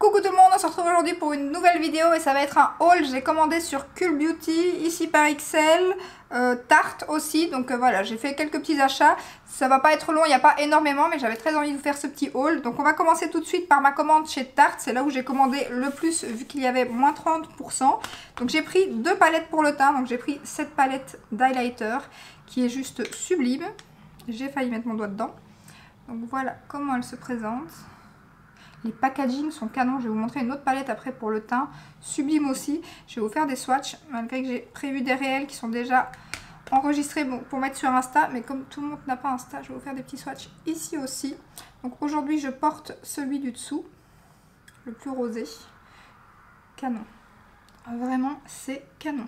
Coucou tout le monde, on se retrouve aujourd'hui pour une nouvelle vidéo et ça va être un haul. J'ai commandé sur Cool Beauty, ici par XL, Tarte aussi, donc voilà, j'ai fait quelques petits achats. Ça va pas être long, il n'y a pas énormément, mais j'avais très envie de vous faire ce petit haul. Donc on va commencer tout de suite par ma commande chez Tarte, c'est là où j'ai commandé le plus vu qu'il y avait moins 30%. Donc j'ai pris 2 palettes pour le teint, donc j'ai pris cette palette d'highlighter qui est juste sublime. J'ai failli mettre mon doigt dedans. Donc voilà comment elle se présente. Les packaging sont canons. Je vais vous montrer une autre palette après pour le teint. Sublime aussi. Je vais vous faire des swatchs. Malgré que j'ai prévu des réels qui sont déjà enregistrés pour mettre sur Insta. Mais comme tout le monde n'a pas Insta, je vais vous faire des petits swatchs ici aussi. Donc aujourd'hui, je porte celui du dessous. Le plus rosé. Canon. Vraiment, c'est canon.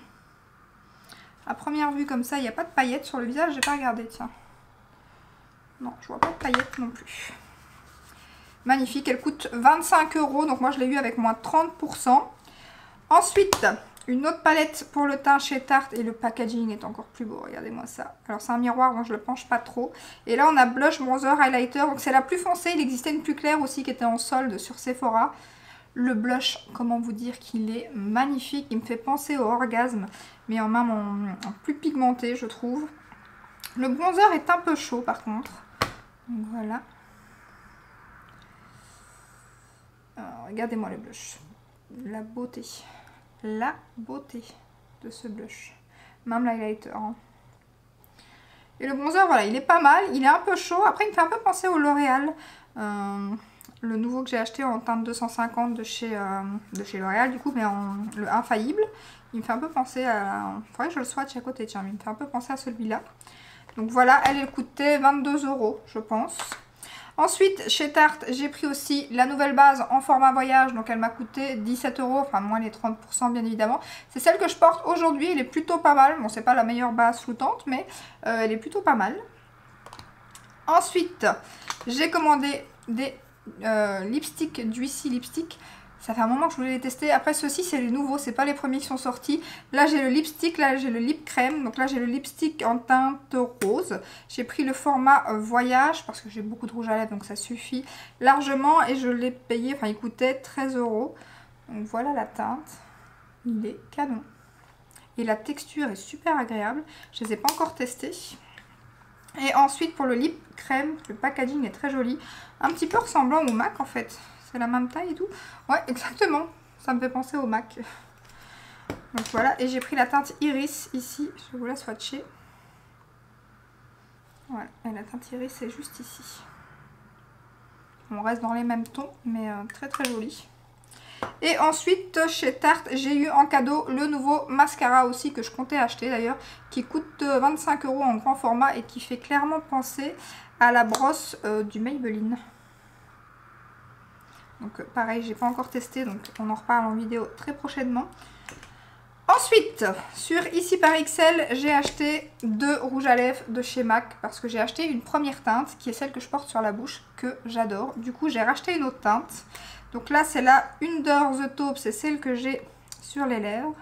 À première vue comme ça, il n'y a pas de paillettes sur le visage. J'ai pas regardé, tiens. Non, je vois pas de paillettes non plus. Magnifique, elle coûte 25 €, donc moi je l'ai eu avec moins 30%. Ensuite, une autre palette pour le teint chez Tarte et le packaging est encore plus beau, regardez-moi ça. Alors c'est un miroir, donc je le penche pas trop. Et là on a blush, bronzer, highlighter, donc c'est la plus foncée. Il existait une plus claire aussi qui était en solde sur Sephora. Le blush, comment vous dire qu'il est magnifique, il me fait penser au orgasme, mais en même en plus pigmenté je trouve. Le bronzer est un peu chaud par contre, donc voilà. Regardez-moi le blush, la beauté de ce blush, même l'highlighter. Hein. Et le bronzer, voilà, il est pas mal, il est un peu chaud. Après, il me fait un peu penser au L'Oréal, le nouveau que j'ai acheté en teinte 250 de chez L'Oréal, du coup, mais le infaillible. Il me fait un peu penser à... Il faudrait que je le swatch à côté, tiens, mais il me fait un peu penser à celui-là. Donc voilà, elle coûtait 22 €, je pense. Ensuite, chez Tarte, j'ai pris aussi la nouvelle base en format voyage. Donc, elle m'a coûté 17 €, enfin moins les 30% bien évidemment. C'est celle que je porte aujourd'hui, elle est plutôt pas mal. Bon, c'est pas la meilleure base floutante, mais elle est plutôt pas mal. Ensuite, j'ai commandé des lipsticks, Juicy Lipstick. Ça fait un moment que je voulais les tester. Après, ceux-ci, c'est les nouveaux, c'est pas les premiers qui sont sortis. Là, j'ai le lipstick, là, j'ai le lip crème. Donc là, j'ai le lipstick en teinte rose. J'ai pris le format voyage parce que j'ai beaucoup de rouge à lèvres, donc ça suffit largement. Et je l'ai payé, enfin, il coûtait 13 €. Donc voilà la teinte. Il est canon. Et la texture est super agréable. Je les ai pas encore testés. Et ensuite, pour le lip crème, le packaging est très joli. Un petit peu ressemblant au MAC, en fait. C'est la même taille et tout. Ouais, exactement. Ça me fait penser au MAC. Donc voilà. Et j'ai pris la teinte Iris ici. Je vais vous la swatcher. Voilà. Et la teinte Iris est juste ici. On reste dans les mêmes tons, mais très très joli. Et ensuite, chez Tarte, j'ai eu en cadeau le nouveau mascara aussi que je comptais acheter d'ailleurs. Qui coûte 25 € en grand format et qui fait clairement penser à la brosse du Maybelline. Donc pareil, j'ai pas encore testé, donc on en reparle en vidéo très prochainement. Ensuite, sur Ici par XL, j'ai acheté 2 rouges à lèvres de chez MAC. Parce que j'ai acheté une première teinte, qui est celle que je porte sur la bouche, que j'adore. Du coup, j'ai racheté une autre teinte. Donc là, c'est la Under the Taupe, c'est celle que j'ai sur les lèvres.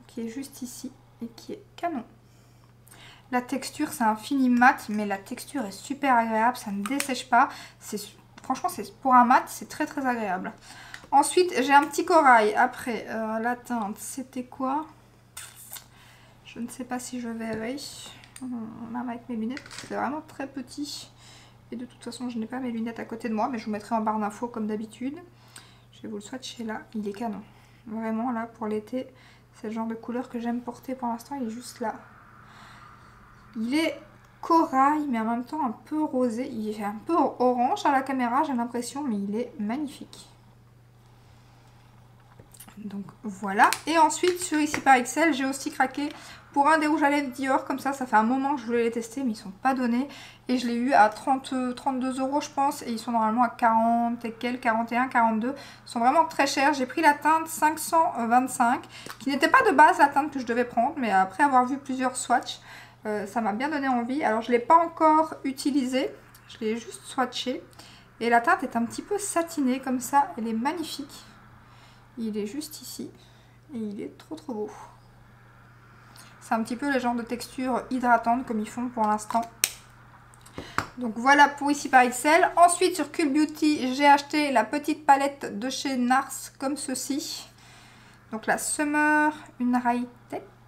Qui est juste ici, et qui est canon. La texture, c'est un fini mat, mais la texture est super agréable, ça ne dessèche pas. Franchement, pour un mat, c'est très très agréable. Ensuite, j'ai un petit corail. Après, la teinte, c'était quoi? Je ne sais pas si je verrai. Même avec mes lunettes, c'est vraiment très petit. Et de toute façon, je n'ai pas mes lunettes à côté de moi, mais je vous mettrai en barre d'infos comme d'habitude. Je vais vous le swatcher là. Il est canon. Vraiment, là, pour l'été, c'est le genre de couleur que j'aime porter pour l'instant. Il est juste là. Il est corail, mais en même temps un peu rosé. Il est un peu orange à la caméra, j'ai l'impression, mais il est magnifique. Donc voilà. Et ensuite, sur Ici par XL, j'ai aussi craqué pour un des rouges à lèvres Dior. Comme ça fait un moment que je voulais les tester, mais ils sont pas donnés. Et je l'ai eu à 32 € je pense. Et ils sont normalement à 40 et quelques, 41, 42. Ils sont vraiment très chers. J'ai pris la teinte 525, qui n'était pas de base la teinte que je devais prendre. Mais après avoir vu plusieurs swatchs, ça m'a bien donné envie. Alors je ne l'ai pas encore utilisé, je l'ai juste swatché. Et la teinte est un petit peu satinée comme ça, elle est magnifique. Il est juste ici et il est trop trop beau. C'est un petit peu le genre de texture hydratante comme ils font pour l'instant. Donc voilà pour ici par XL. Ensuite sur Cool Beauty, j'ai acheté la petite palette de chez Nars comme ceci. Donc la Summer United,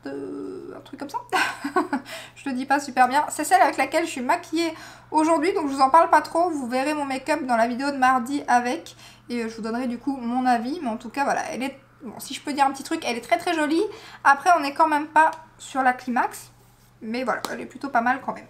un truc comme ça. Je le dis pas super bien. C'est celle avec laquelle je suis maquillée aujourd'hui, donc je vous en parle pas trop. Vous verrez mon make-up dans la vidéo de mardi avec. Et je vous donnerai du coup mon avis. Mais en tout cas voilà, elle est... Bon, si je peux dire un petit truc, elle est très très jolie. Après on n'est quand même pas sur la climax. Mais voilà, elle est plutôt pas mal quand même.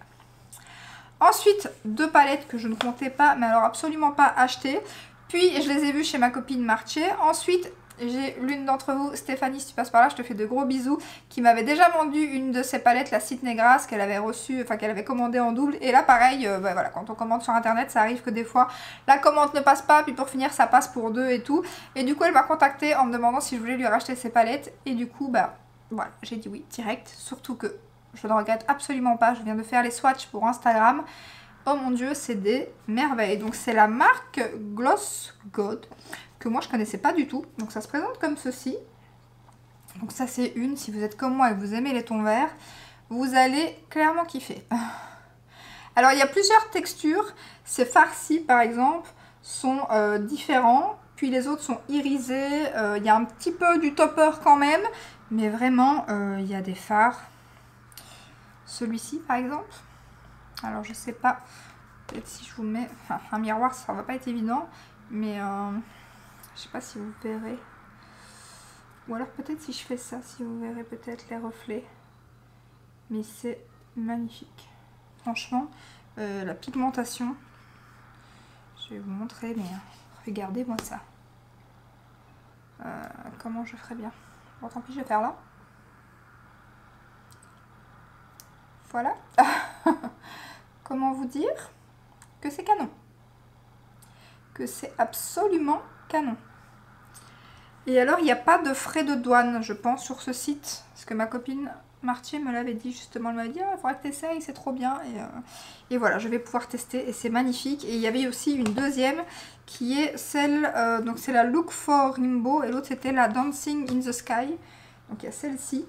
Ensuite, 2 palettes que je ne comptais pas, mais alors absolument pas acheter. Puis je les ai vues chez ma copine Marché. Ensuite, j'ai l'une d'entre vous, Stéphanie, si tu passes par là, je te fais de gros bisous, qui m'avait déjà vendu une de ces palettes, la Site Negras, qu'elle avait reçue, enfin qu'elle avait commandée en double. Et là, pareil, bah, voilà, quand on commande sur internet, ça arrive que des fois, la commande ne passe pas, puis pour finir, ça passe pour 2 et tout. Et du coup, elle m'a contactée en me demandant si je voulais lui racheter ces palettes. Et du coup, bah voilà, j'ai dit oui, direct. Surtout que je ne regrette absolument pas, je viens de faire les swatchs pour Instagram. Oh mon dieu, c'est des merveilles. Donc c'est la marque Gloss God, que moi je connaissais pas du tout. Donc ça se présente comme ceci. Donc ça c'est une, si vous êtes comme moi et que vous aimez les tons verts, vous allez clairement kiffer. Alors il y a plusieurs textures. Ces farcis par exemple sont différents. Puis les autres sont irisés. Il y a un petit peu du topper quand même. Mais vraiment, il y a des fards. Celui-ci par exemple. Alors je sais pas, peut-être si je vous mets enfin, un miroir, ça va pas être évident, mais je sais pas si vous verrez. Ou alors peut-être si je fais ça, si vous verrez peut-être les reflets. Mais c'est magnifique. Franchement, la pigmentation, je vais vous montrer, mais regardez-moi ça. Comment je ferais bien. Bon tant pis, je vais faire là. Voilà. Comment vous dire que c'est canon. Que c'est absolument canon. Et alors, il n'y a pas de frais de douane, je pense, sur ce site. Parce que ma copine Martier me l'avait dit, justement. Elle m'avait dit, il faudra que tu essayes, c'est trop bien. Et voilà, je vais pouvoir tester. Et c'est magnifique. Et il y avait aussi une deuxième qui est celle... donc c'est la Look for Rainbow. Et l'autre, c'était la Dancing in the Sky. Donc il y a celle-ci.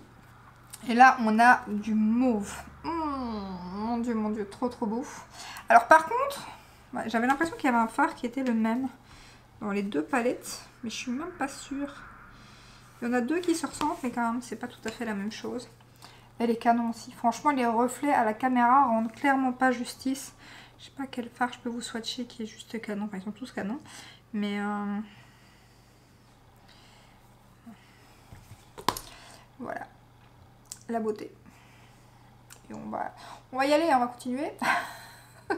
Et là, on a du mauve. Mon dieu, trop beau. Alors par contre, ouais, j'avais l'impression qu'il y avait un fard qui était le même dans les 2 palettes. Mais je suis même pas sûre. Il y en a 2 qui se ressemblent, mais quand même, c'est pas tout à fait la même chose. Elle est canon aussi. Franchement, les reflets à la caméra rendent clairement pas justice. Je sais pas quel fard je peux vous swatcher qui est juste canon. Enfin, ils sont tous canons. Mais... voilà. La beauté. Et on va y aller, on va continuer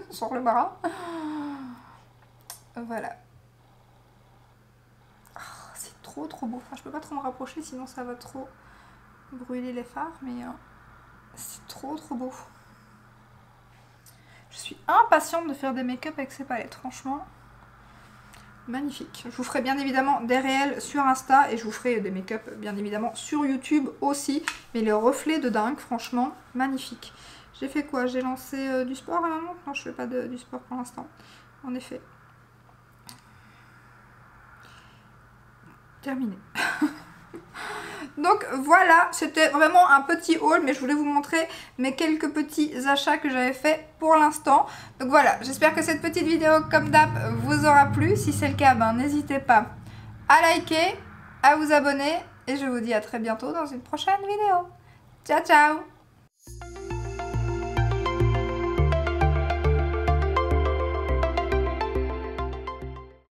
sur le bras. Voilà. Oh, c'est trop beau. Enfin, je peux pas trop me rapprocher sinon ça va trop brûler les fards, mais c'est trop beau. Je suis impatiente de faire des make-up avec ces palettes, franchement. Magnifique. Je vous ferai bien évidemment des réels sur Insta et je vous ferai des make-up bien évidemment sur YouTube aussi. Mais les reflets de dingue, franchement, magnifique. J'ai fait quoi? J'ai lancé du sport à un moment? Non, je fais pas du sport pour l'instant. En effet. Terminé. Donc voilà, c'était vraiment un petit haul, mais je voulais vous montrer mes quelques petits achats que j'avais fait pour l'instant. Donc voilà, j'espère que cette petite vidéo, comme d'hab, vous aura plu. Si c'est le cas, ben, n'hésitez pas à liker, à vous abonner, et je vous dis à très bientôt dans une prochaine vidéo. Ciao, ciao!